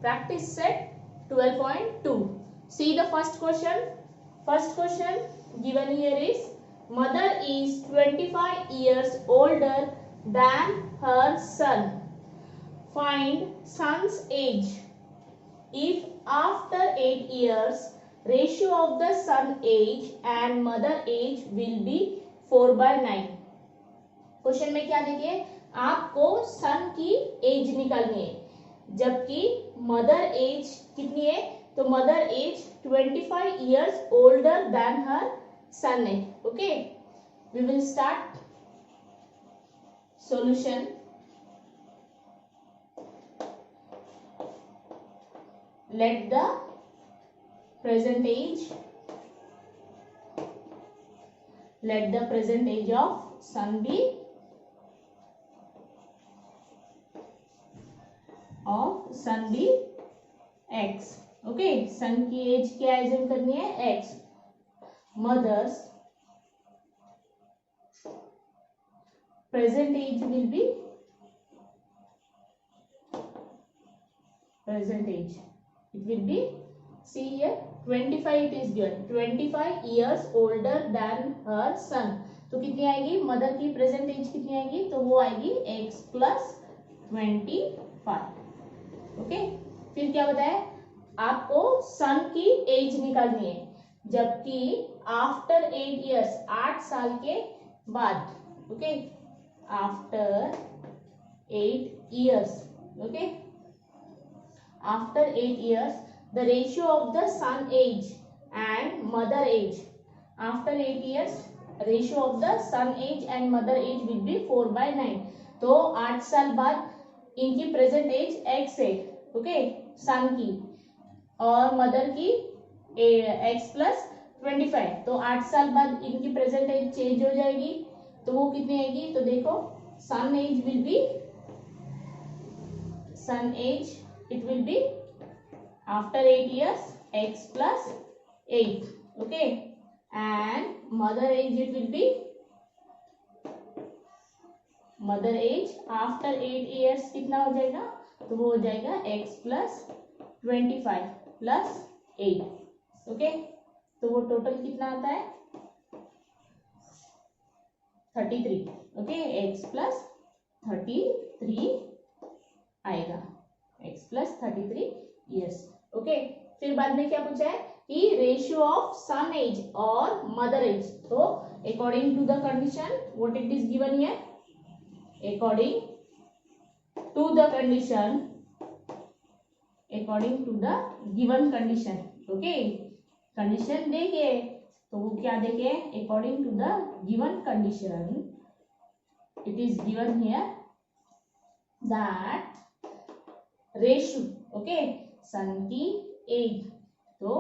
Practice set 12.2. See the first question. First question given here is, mother is 25 years older than her son. Find son's age. If after 8 years ratio of the son age and mother age will be 4/9. Question में क्या देखिए, आपको सन की as निकालनी है जबकि mother as कितनी है, तो mother age 25 years older than her son है. Okay, we will start solution. Let the present age of son be x. Okay, son की एज क्या एज्यूम करनी है, x. Mother's present age will be it will be, see here 25 it is given, 25 years older than her son. तो कितनी आएगी, mother की present as कितनी आएगी, तो वो आएगी x प्लस 25. ओके, फिर क्या बताया, आपको सन की एज निकालनी है जबकि आफ्टर 8 years 8 साल के बाद. Okay, after 8 years. Okay, after 8 years the ratio of the son age and mother age, after 8 years ratio of the son age and mother age will be 4/9. तो 8 साल बाद इनकी प्रेजेंट एज x है. Okay, son की और mother की x plus 25. तो 8 साल बाद इनकी प्रेजेंट एज चेंज हो जाएगी, तो वो कितनी आएगी, तो देखो son age will be, son age it will be after 8 years x plus 8. okay, and mother age it will be, mother age after 8 years कितना हो जाएगा, तो वो हो जाएगा x plus 25 plus 8. ओके, तो वो टोटल कितना आता है 33. ओके, x plus 33 आएगा, x plus 33 years. ओके, फिर बाद में क्या पूछा है कि रेशियो ऑफ सन एज और मदर एज. तो according to the condition what it is given here, according to the given condition. Okay, condition देखे तो वो क्या देखे, according to the given condition it is given here that ratio. Okay, son की age, तो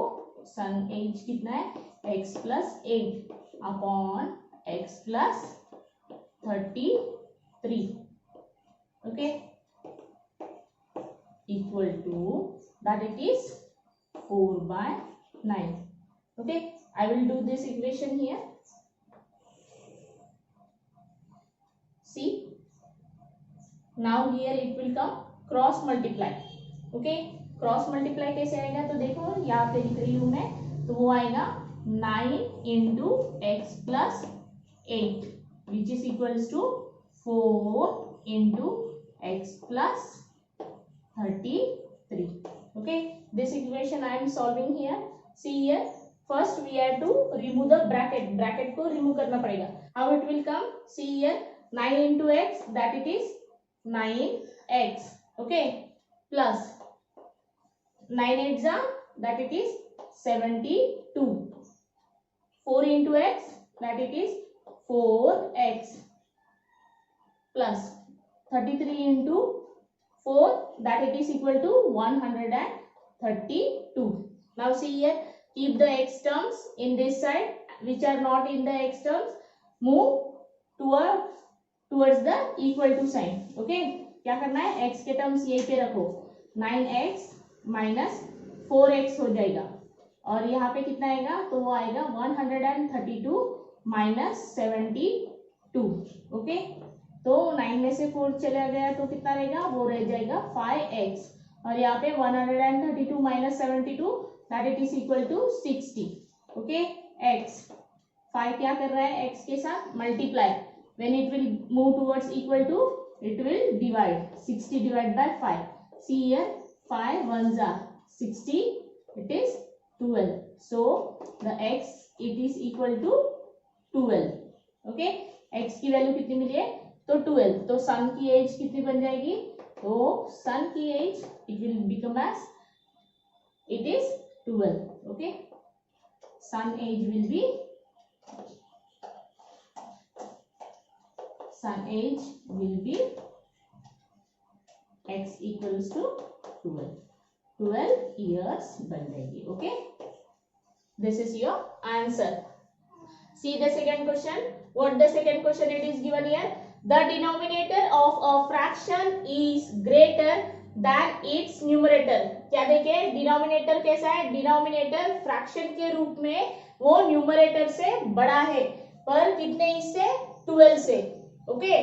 son age कितना है, x plus 8 upon x plus 33. Okay, equal to that it is 4/9. Okay, I will do this equation here. See, now here it will come cross multiply. Okay, cross multiply कैसे आएगा, तो देखो यहाँ पे लिख रही हूं मैं, तो वो आएगा 9 into x plus 8 which is equals to 4 into x plus 33. Okay, this equation I am solving here. See here, first we have to remove the bracket को रिमूव करना पड़ेगा. How it will come, see here 9 into x that it is 9x. okay, plus 9 8s that it is 72. 4 into x that it is 4x plus 33 into 4 that it is equal to 132. Now see here, keep the x terms in this side, which are not in the x terms move towards the equal to sign. okay, क्या करना है, x के terms यहीं पे रखो, 9x minus 4x हो जाएगा और यहाँ पे कितना आएगा, तो वो आएगा 132 माइनस 72. ओके, तो 9 में से 4 चला गया तो कितना रहेगा, वो रह जाएगा 5x और यहाँ पे 132 minus 72 that it is equal to 60. Okay, x 5 क्या कर रहा है, x के साथ multiply. When it will move towards equal to it will divide. 60 divide by 5. See here 5 1s are 60, it is 12. So the x it is equal to 12. Okay, x की value कितनी मिली है, तो 12. तो सन की as कितनी बन जाएगी, तो सन की age it will become age it is 12. Okay, son age will be x equals to 12 years बन जाएगी. Okay, this is your answer. See the second question. What the second question it is given here? The denominator of a fraction is greater than its numerator. क्या देखे, denominator कैसा है, denominator fraction के रूप में वो न्यूमरेटर से बड़ा है, पर कितने इससे, 12 से. Okay,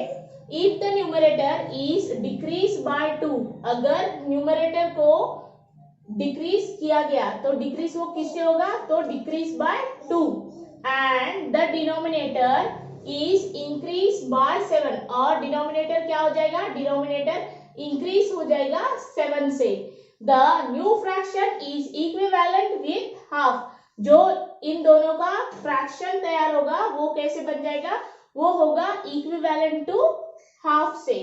if the numerator is decrease by 2, अगर न्यूमरेटर को डिक्रीज किया गया तो डिक्रीज वो किससे होगा, तो decrease by 2. And the denominator is increase by 7, और डिनोमिनेटर क्या हो जाएगा, डिनोमिनेटर इंक्रीज हो जाएगा 7 से. The new fraction is equivalent with half. जो इन दोनों का फ्रैक्शन तैयार होगा वो कैसे बन जाएगा, वो होगा इक्विवेलेंट टू हाफ से.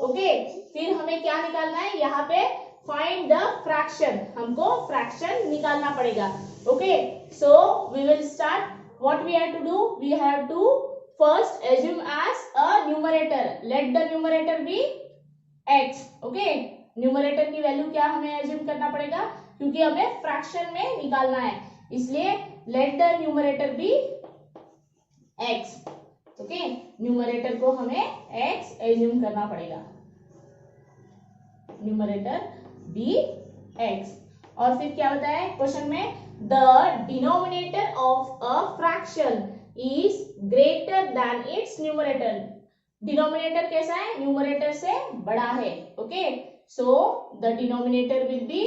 ओके, फिर हमें क्या निकालना है, यहाँ पे फाइंड द फ्रैक्शन, हमको फ्रैक्शन निकालना पड़ेगा. Okay, so we will start. What we have to do, we have to first assume as a numerator. Let the numerator be x. Okay, numerator की वैल्यू क्या हमें assume करना पड़ेगा, क्योंकि हमें फ्रैक्शन में निकालना है, इसलिए let the numerator be x. Okay, numerator को हमें x assume करना पड़ेगा, न्यूमरेटर be x. और फिर क्या बताया क्वेश्चन में, the denominator of a fraction is greater than its numerator. Denominator कैसा है, न्यूमरेटर से बड़ा है. Okay, so the denominator will be,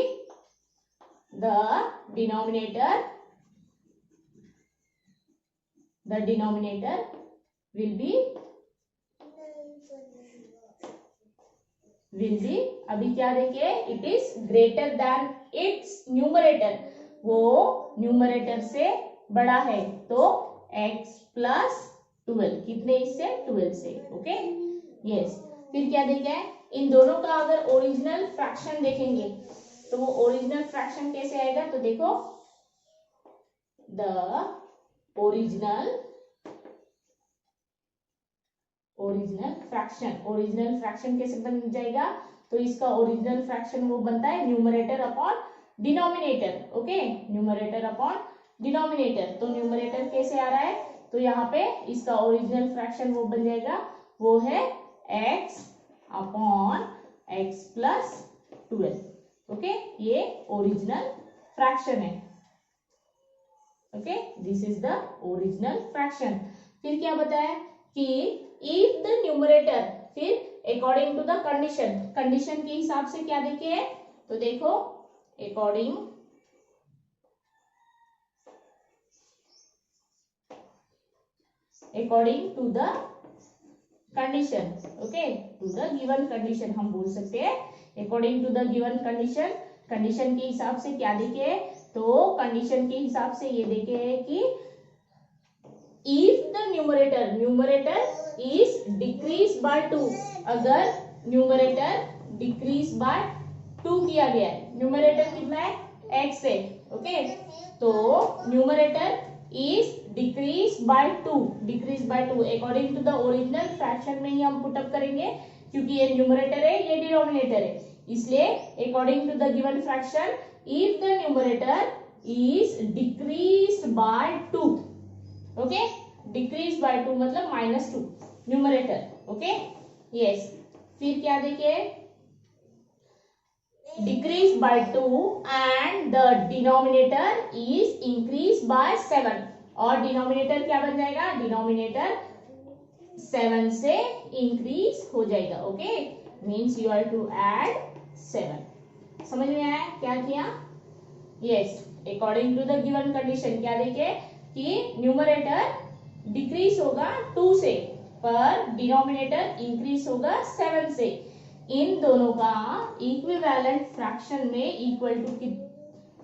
the denominator will be अभी क्या देखिए, it is greater than it's numerator, वो न्यूमरेटर से बड़ा है, तो x प्लस 12, कितने इससे, 12 से. Okay, yes. फिर क्या देखा है, इन दोनों का अगर ओरिजिनल फ्रैक्शन देखेंगे तो वो ओरिजिनल फ्रैक्शन कैसे आएगा, तो देखो द ओरिजिनल फ्रैक्शन कैसे बन जाएगा, तो इसका ओरिजिनल फ्रैक्शन वो बनता है numerator upon denominator. Okay, numerator upon denominator. तो न्यूमरेटर कैसे आ रहा है, तो यहाँ पे इसका ओरिजिनल फ्रैक्शन वो बन जाएगा, वो है x upon x plus 12. Okay, ये ओरिजिनल फ्रैक्शन है. Okay, this is the original fraction. फिर क्या बताया कि इफ द न्यूमरेटर, फिर according to the condition, condition के हिसाब से क्या देखे, तो देखो according to the condition. Okay, to the given condition हम बोल सकते हैं, according to the given condition. Condition के हिसाब से क्या देखे, तो कंडीशन के हिसाब से ये देखे है कि if the numerator is decrease by 2, अगर न्यूमरेटर डिक्रीज बाय 2 किया गया है, न्यूमरेटर कितना है, x है. ओके, तो numerator is decrease by 2, according to the original fraction में ही हम पुटअप करेंगे, क्योंकि ये न्यूमरेटर है, ये डिनोमिनेटर है, इसलिए according to the given fraction if the numerator is decreased by 2. Okay, decrease by 2 मतलब -2 न्यूमरेटर. Okay, yes. फिर क्या देखे, decrease by 2 and the denominator is increase by 7, और डिनोमिनेटर क्या बन जाएगा, डिनोमिनेटर 7 से इंक्रीज हो जाएगा. Okay, means you are to add 7. समझ में आया क्या किया? Yes, according to the given condition क्या देखे कि न्यूमरेटर डिक्रीज होगा 2 से पर डिनोमिनेटर इंक्रीज होगा 7 से। इन दोनों का इक्विवेलेंट फ्रैक्शन में इक्वल टू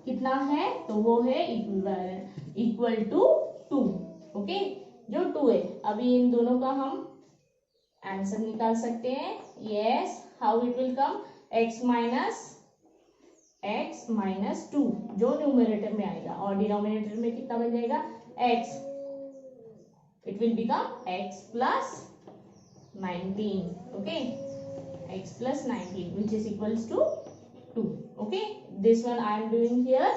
कितना है? तो वो है इक्विवेलेंट इक्वल टू 2। ओके, जो 2 है। अभी इन दोनों का हम आंसर निकाल सकते हैं। Yes, how it will come? x minus 2 जो न्यूमरेटर में आएगा और डिनोमिनेटर में कितना बन जाएगा? x। It will become x plus 19। Okay, x plus 19 which is equals to 2. Okay, this one I am doing here,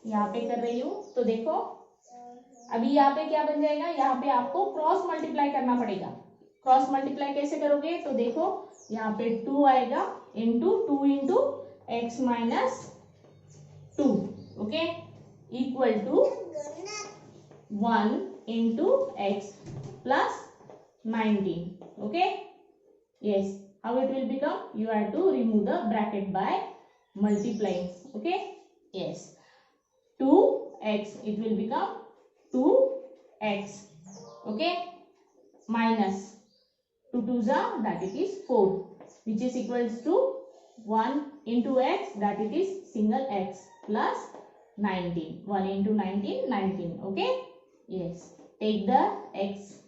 यहाँ पे कर रही हूँ। तो देखो अभी यहाँ पे क्या बन जाएगा? यहाँ पे आपको क्रॉस मल्टीप्लाई करना पड़ेगा। क्रॉस मल्टीप्लाई कैसे करोगे? तो देखो यहाँ पे 2 आएगा into 2 into x minus 2। Okay, equal to 1 into x plus 19। Okay, yes, how it will become? You have to remove the bracket by multiplying. Okay, yes, 2x it will become 2x. Okay, minus 2 2s are, that it is 4, which is equals to 1 into x, that it is single x, plus 19. 1 into 19 19. Okay, yes, take the x,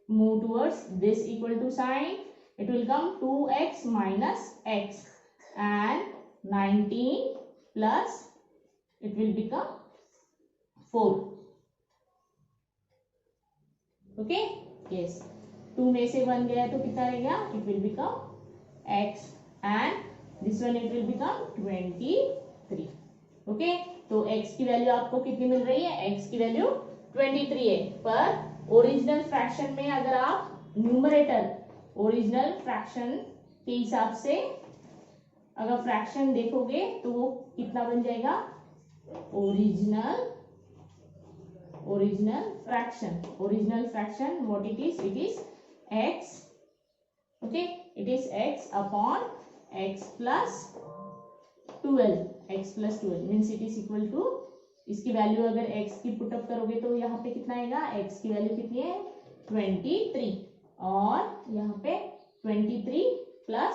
move towards this equal to sign. It will come 2x minus x and 19 plus it will become 4. Okay, yes, 2 में से 1 गया तो कितना रहेगा? It will become x and this one it will become 23. Okay, तो x की value आपको कितनी मिल रही है? x की वैल्यू 23 है। पर ओरिजिनल फ्रैक्शन में अगर आप न्यूमरेटर ओरिजिनल फ्रैक्शन के हिसाब से अगर फ्रैक्शन देखोगे तो वो कितना बन जाएगा? Original fraction what it is? It is x। Okay, it is x upon x plus 12 means it is equal to, इसकी वैल्यू अगर x की पुटअप करोगे तो यहाँ पे कितना आएगा? x की वैल्यू कितनी है? 23 और यहाँ पे 23 plus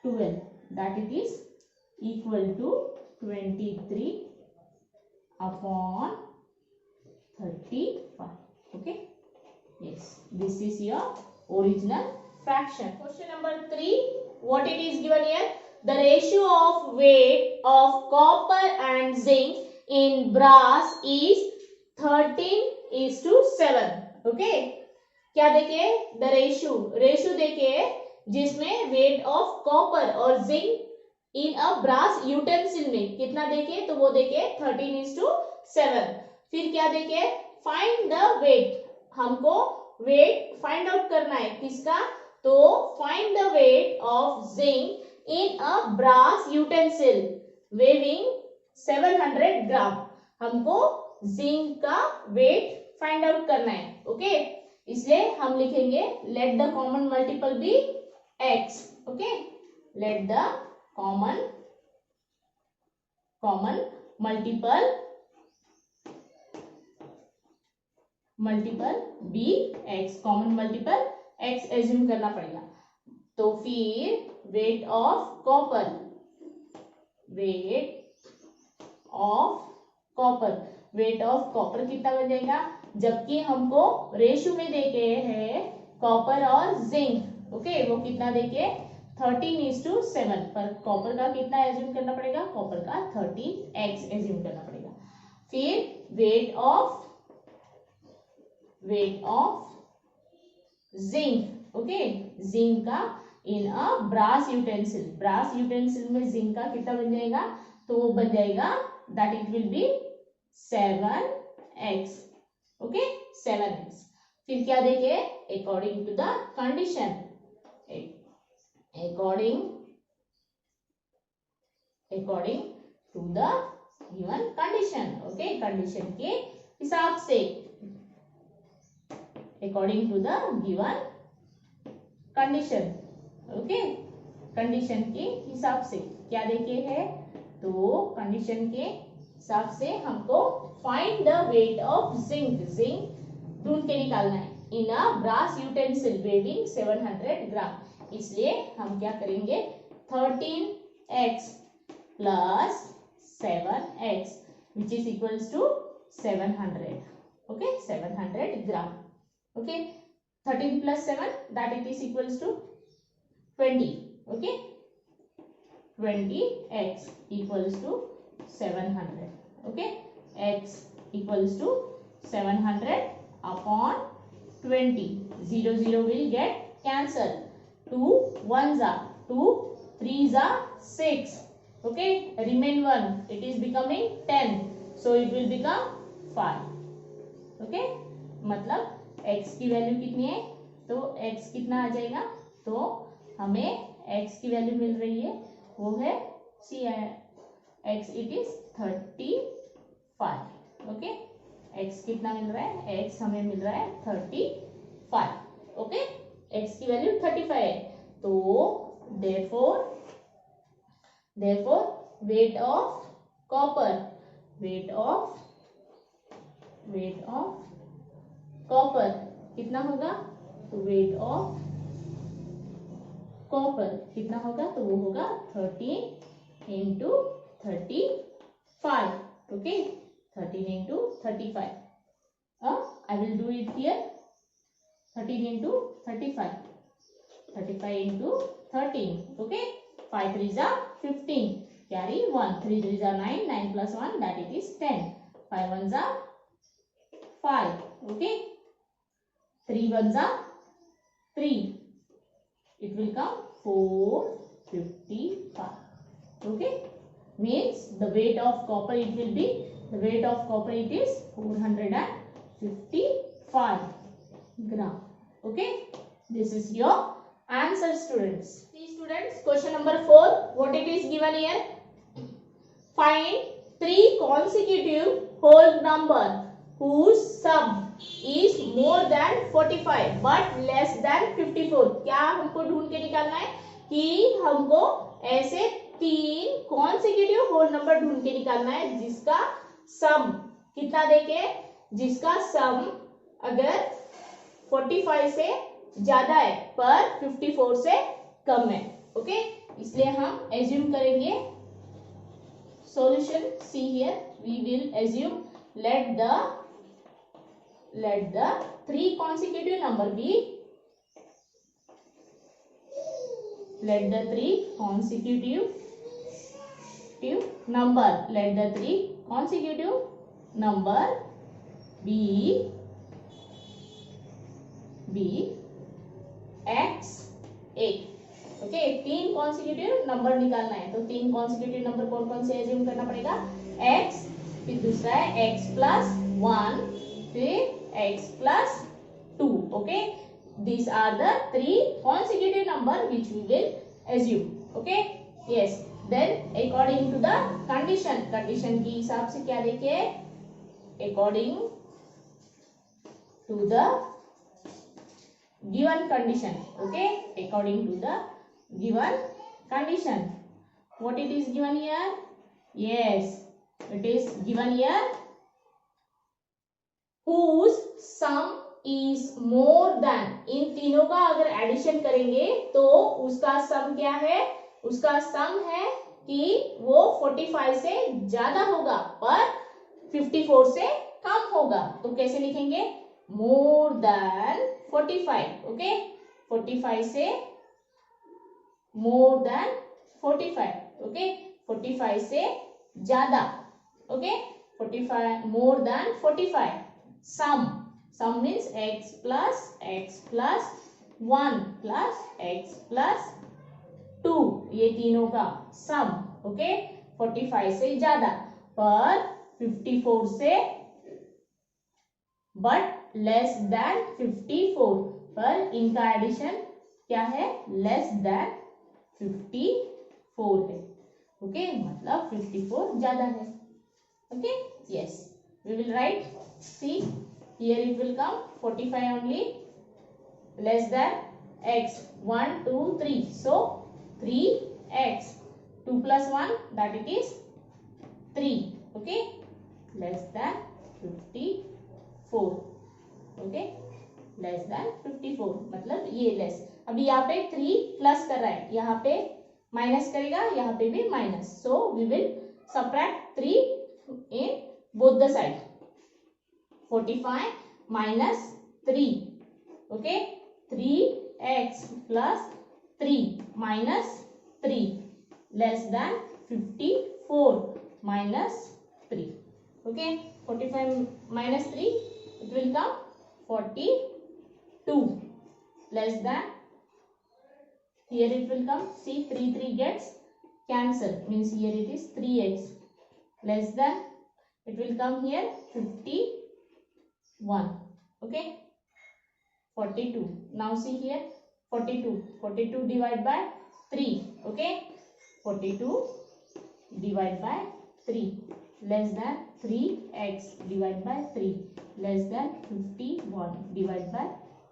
12 that it is equal to 23 upon 35. Okay, yes, this is your original fraction. Question number 3, what it is given here? The ratio of weight of copper and zinc in brass is 13:7. Okay, क्या देखे? The ratio देखे जिसमें weight of copper और zinc in a brass utensil में कितना देखे? तो वो देखे 13:7। फिर क्या देखे? फाइंड द वेट, हमको वेट फाइंड आउट करना है किसका? तो find the weight of zinc in a brass utensil weighing 700 gram. हमको जिंक का वेट फाइंड आउट करना है। ओके, इसलिए हम लिखेंगे let the common multiple be x. Okay, let the common multiple be x, common multiple x assume करना पड़ेगा। तो फिर वेट ऑफ कॉपर कितना बन जाएगा? जबकि हमको रेशियो में देखे हैं कॉपर और जिंक। ओके, वो कितना देखे? 13:7, पर कॉपर का कितना एज्यूम करना पड़ेगा? कॉपर का 13x एज्यूम करना पड़ेगा। फिर weight of zinc. Okay, zinc का इन अ ब्रास यूटेंसिल में जिंक का कितना बन जाएगा? तो वो बन जाएगा that it will be 7x। Okay, 7x। फिर क्या देखे? According to the condition, according to the given condition. Okay, condition के हिसाब से, according to the given condition. Okay, condition के हिसाब से क्या देखे है, तो कंडीशन के हिसाब से हमको find the weight of zinc, zinc ढूंढ के निकालना है इन अ ब्रास यूटेंसिल वेइंग 700 ग्राम। इसलिए हम क्या करेंगे, 13x plus 7x which is equals to 700, okay, 700 gram, okay, 13 plus 7 that it is equals to 20, okay, 20x equals to 700, okay, x equals to 700 upon 20, 0 0 will get cancelled, 2 1s are 2, 3s are 6, okay, remain 1, it is becoming 10, so it will become 5, okay, मतलब x की value कितनी है, तो x कितना आ जाएगा, तो हमें x की वैल्यू मिल रही है वो है सी x it is 35, okay, x कितना मिल रहा है, x हमें मिल रहा है 35, ओके, x की वैल्यू 35 है, तो therefore weight of copper, weight of copper कितना होगा, तो weight of copper कितना होगा, तो वो होगा 13 into 35, okay, 13 into 35, I will do it here, 13 into 35, 35 into 13, okay, 5 3s are 15, carry 1, 3 3s are 9, 9 plus 1 that it is 10, 5 1s are 5, okay, 3 1s are 3, it will come 455, okay, means the weight of copper it will be, the weight of copper it is 455 gram, okay, this is your answer students. See students, question number 4, what it is given here, find 3 consecutive whole number whose sum is more than 45 but less than 54, क्या हमको ढूंढ के निकालना है कि हमको ऐसे 3 consecutive whole number ढूंढ के निकालना है जिसका सम कितना देके, जिसका सम अगर 45 से ज्यादा है पर 54 से कम है, ओके, इसलिए हम एज्यूम करेंगे solution, see here we will assume let the 3 consecutive number be, let the 3 consecutive number, let the 3 consecutive number be x8, okay, 3 consecutive number निकालना है, तो 3 कॉन्सिक्यूटिव नंबर कौन कौन से एज्यूम करना पड़ेगा, x, फिर दूसरा है x प्लस 1, फिर x plus 2, okay, these are the 3 consecutive number which we will assume, okay, yes, then according to the condition, condition के हिसाब से क्या देखे, according to the given condition, okay, according to the given condition, what it is given here, yes, it is given here whose sum is more than, इन तीनों का अगर addition करेंगे तो उसका सम क्या है, उसका सम है कि वो 45 से ज्यादा होगा पर 54 से कम होगा, तो कैसे लिखेंगे, मोर देन 45, ओके, 45 से मोर देन 45, ओके, 45 से ज्यादा, okay, 45 more than 45, sum means x plus 1 plus x plus 2, ये तीनों का सम, ओके, 45 से ज्यादा पर 54 से बट लेस देन 54, पर इनका एडिशन क्या है, लेस देन 54 है, ओके, मतलब 54 ज्यादा है, okay, yes, we will write, see here it will come 45 only, less than x 1 2 3, so 3x. 2 plus 1 that it is 3. Okay, less than 54. Okay, less than 54 मतलब ये लेस. अभी यहाँ पे 3 प्लस कर रहा है, यहाँ पे माइनस करेगा, यहाँ पे भी minus. So we will subtract 3 in both the side. 45 minus 3. Okay, 3x plus 3 minus 3 less than 54 minus 3. Okay, 45 minus 3 it will come 42 less than, here it will come, see 3 gets cancelled, means here it is 3x less than, it will come here 51. Okay, 42. Now see here 42 divide by 3. Okay, 42 divide by 3 less than 3x divide by 3 less than 51 divide by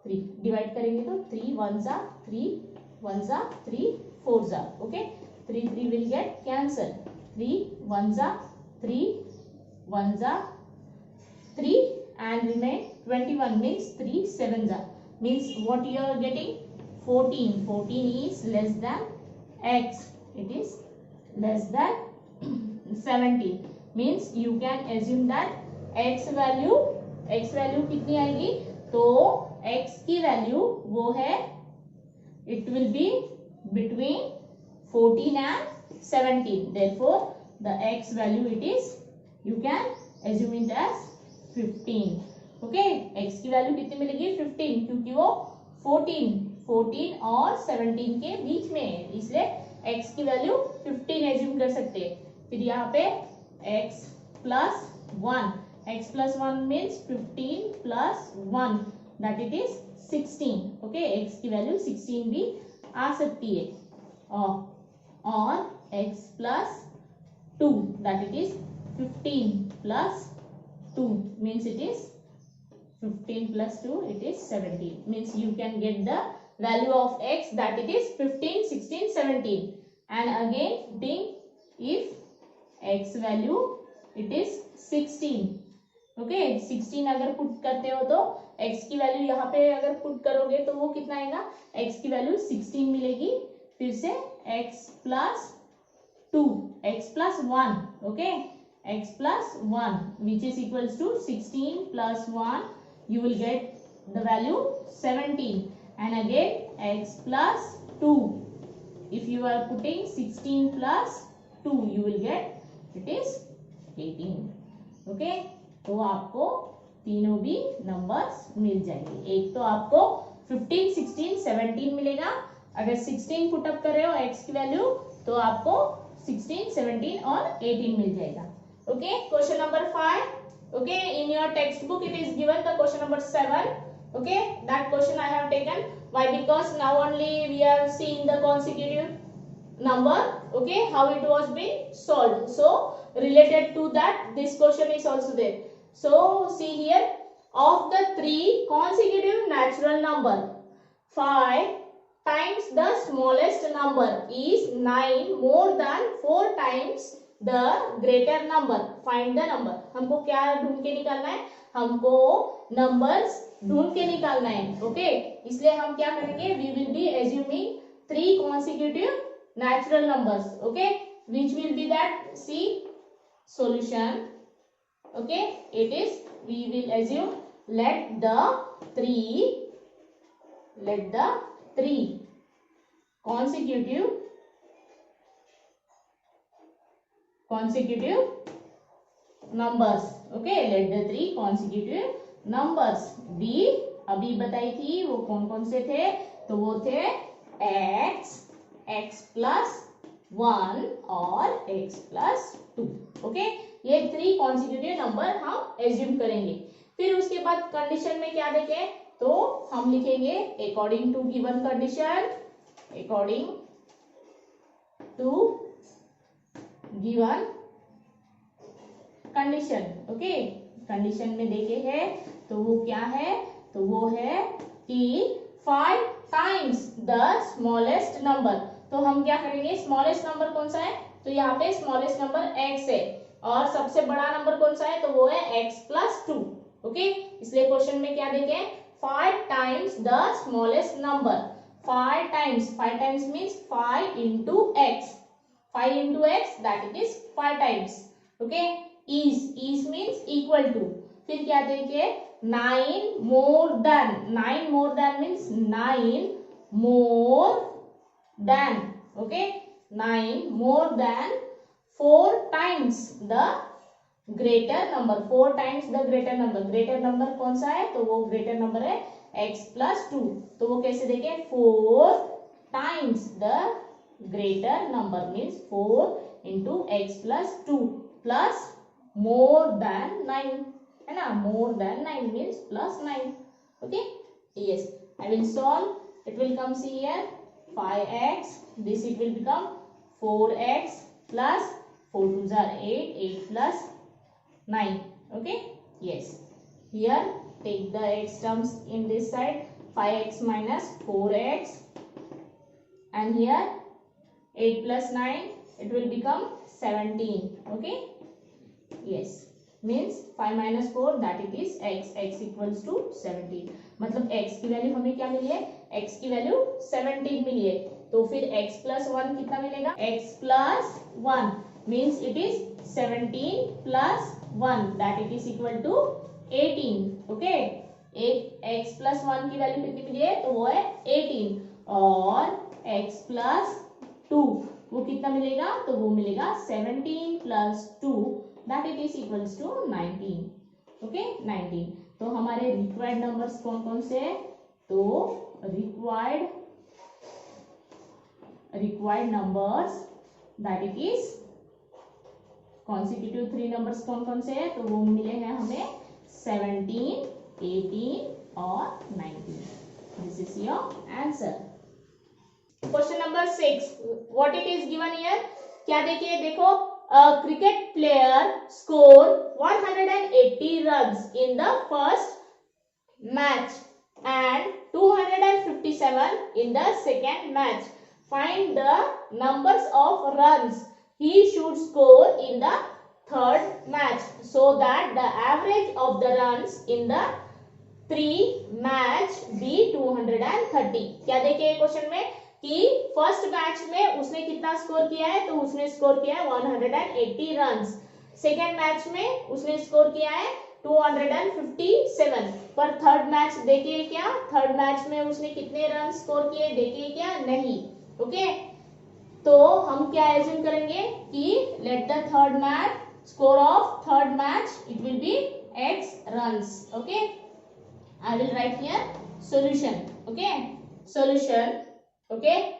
3. Divide करेंगे तो 3 1s are 3 1s are 3 4s are. Okay, 3 will get cancelled. 3 1s are 3 1s are 3 and remain 21, means 3 7s are, means what you are getting 14. 14 is less than x, it is less than 17, means you can assume that x value कितनी आएगी, तो x की value वो है, it will be between 14 and 17. Therefore the x value it is, you can assume it as 15. Okay, x की value कितनी मिलेगी 15, क्योंकि वो 14 और 17 के बीच में है, इसलिए x की वैल्यू 15 एज्यूम कर सकते हैं. फिर यहाँ पे x plus 1, x plus 1 means 15 plus 1 that it is 16. Okay, x की वैल्यू 16 भी आ सकती है. और x plus 2 that it is 15 plus 2 means it is 15 plus 2 it is 17, means you can get the value of x that it is 15 16 17. And again putting if x value it is 16. Okay, 16 अगर put करते हो तो x की value यहाँ पे अगर put करोगे तो वो कितना आएगा, x की वैल्यू 16 मिलेगी. फिर से x plus 2 x plus 1. Okay, x plus 1 which is equals to 16 plus 1, you will get the value 17. And again x plus 2, if you are putting 16 plus 2 you will get it is 18. Okay, तो आपको तीनों भी numbers मिल जाएंगे. एक तो आपको 15 16 17 मिलेगा, अगर 16 पुटअप कर रहे हो x की वैल्यू तो आपको 16 17 और 18 मिल जाएगा. Okay, question number 5. Okay, in your text book it is given the question number 7. Okay, that question I have taken. Why? Because now only we are seeing the consecutive number. Okay, how it was being solved. So related to that, this question is also there. So see here, of the 3 consecutive natural number, 5 times the smallest number is 9 more than 4 times the greater number. Find the number. हमको क्या ढूंढ के निकालना है, हमको numbers ढूंढ के निकालना है. ओके, इसलिए हम क्या करेंगे, we will be assuming 3 consecutive natural numbers. Okay, which will be that? See solution. Okay, it is, we will assume let the 3 consecutive numbers. Okay, let the 3 consecutive numbers be, अभी बताई थी वो कौन कौन से थे, तो वो थे x plus 1 और x plus 2. ओके, ये 3 कॉन्सिक्यूटिव नंबर हम एज्यूम करेंगे. फिर उसके बाद कंडीशन में क्या देखें, तो हम लिखेंगे according to given condition, according to given condition. Okay, condition में देखे है तो वो क्या है, तो वो है कि 5 टाइम्स द स्मॉलेस्ट नंबर. तो हम क्या करेंगे, स्मॉलेस्ट नंबर कौन सा है, तो यहाँ पे स्मॉलेस्ट नंबर x है और सबसे बड़ा नंबर कौन सा है, तो वो है x+2। ओके, इसलिए क्वेश्चन में क्या देंगे, 5 times the smallest number. 5 times means 5 into x, 5 into x that it is 5 times। Okay, is means equal to, फिर क्या देंगे, 9 more than, 9 more than means 9 more than, okay, 9 more than 4 times the greater number, 4 times the greater number। greater number कौन सा है, तो वो greater number है x+2। तो वो कैसे देंगे, 4 times the greater number means 4 into x+2 plus more than 9, है ना, more than 9 means +9। okay, yes, I will solve, it will comes here 5x, this it will become 4x plus 4 2s are 8, 8 plus 9। okay, yes, here take the x terms in this side, 5x minus 4x, and here 8 plus 9 it will become 17। okay, yes, means 5 minus 4 that it is x equals to 17। मतलब x की value हमें क्या मिली है, x की value 17 मिली है। तो फिर x+1 कितना मिलेगा, x+1 means it is 17 plus 1 that it is equal to 18। Okay, एक x+1 की वैल्यू कितनी मिली है, तो वो है 18, और x+2 वो कितना मिलेगा, तो वो मिलेगा 17 plus 2 that it is equals to 19। Okay, 19। तो हमारे रिक्वायर्ड नंबर्स कौन कौन से हैं, तो required numbers that it is consecutive 3 numbers कौन कौन से हैं, तो वो मिले हैं हमें 17, 18 और 19। This is your answer. Question number 6, what it is given here, क्या देखिए, देखो, a cricket player scored 180 runs in the first match and 257 in the second match. Find the numbers of runs he should score in the third match so that the average of the runs in the 3 match be 230। क्या देखे question में कि first match में उसने कितना score किया है, तो उसने स्कोर किया है 180 रन्स। सेकेंड मैच में उसने स्कोर किया है 257, पर थर्ड मैच देखिए क्या, थर्ड मैच में उसने कितने रन स्कोर किए देखिए क्या, नहीं। ओके, तो हम क्या एज्यूम करेंगे कि let the third match score of third match it will be x runs। Okay, I will write here solution। okay, solution। okay,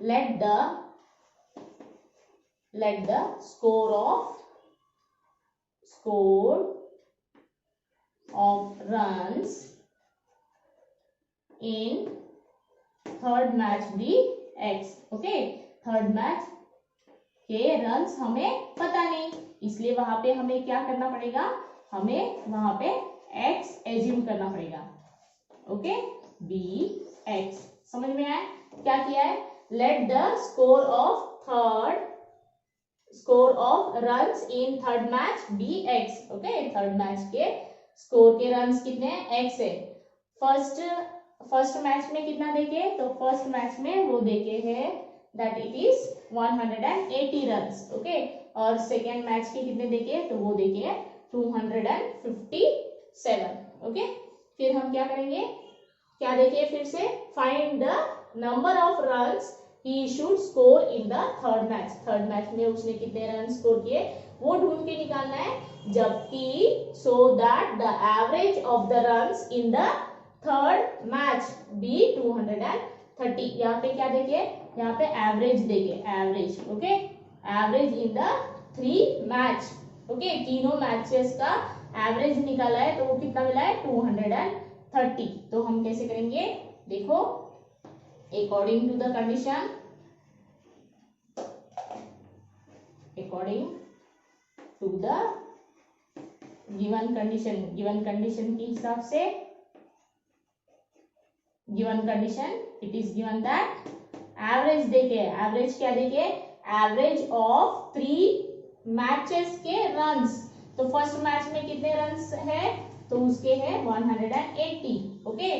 let the score of runs in third match be x। okay, third match के runs हमें पता नहीं, इसलिए वहां पे हमें क्या करना पड़ेगा, हमें वहां पे x एज्यूम करना पड़ेगा। ओके, बी x, समझ में आया क्या किया है, let the score of runs in third match be x। Okay, third match के स्कोर के रन्स कितने हैं, x है। फर्स्ट मैच में कितना देखे, तो फर्स्ट मैच में वो देखे हैं that it is 180 runs. Okay, और सेकेंड मैच के कितने देखे, तो वो देखे 257। ओके, फिर हम क्या करेंगे, क्या देखिए फिर से, find the number of runs he should score in the third match. Third match में उसने कितने रन स्कोर किए वो ढूंढ के निकालना है, जबकि so that the average of the runs in the third match be 230। यहाँ पे क्या देखिए, यहाँ पे एवरेज देखिए, average. Okay, average in the 3 match. Okay, तीनों मैचेस का एवरेज निकाला है, तो वो कितना मिला है 230। तो हम कैसे करेंगे, देखो, according to the condition, according to the given condition के हिसाब से, given condition it is given that average देखे, एवरेज क्या देखे, एवरेज ऑफ 3 मैचेस के रन्स। तो फर्स्ट मैच में कितने रन्स है, तो उसके है 180। ओके,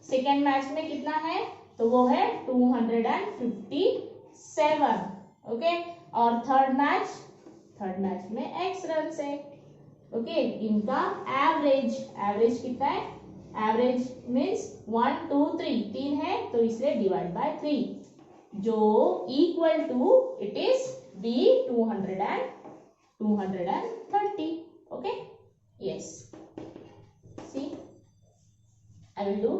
सेकेंड मैच में कितना है, तो वो है 257। ओके, और थर्ड मैच में x रन है। ओके, इनका एवरेज, एवरेज कितना है, एवरेज मीन्स 1 2 3, 3 है तो इसलिए डिवाइड बाय 3, जो equal to it is be 230. Okay, yes, see I will do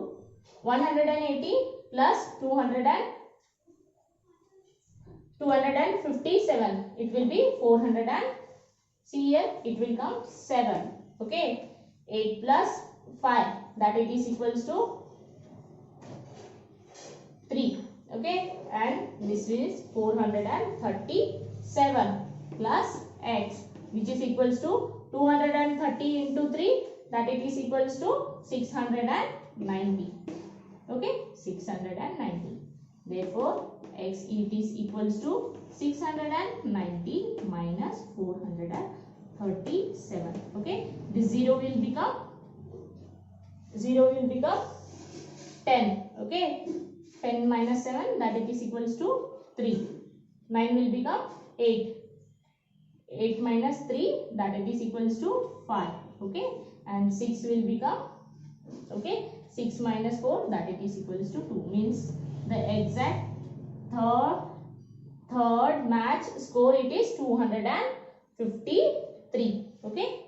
180 plus 257. It will be 400 and see here it will come 7. Okay, 8 plus 5, that it is equals to 3. Okay, and this is 437 plus x, which is equals to 230 into 3, that it is equals to 690. Okay, 690. Therefore x it is equals to 690 minus 437. Okay, this 0 will become 10. Okay, 10 minus 7, that it is equals to 3. 9 will become 8. 8 minus 3, that it is equals to 5. Okay, and 6 will become, okay, 6 minus 4, that it is equals to 2. Means the exact third match score it is 253. Okay.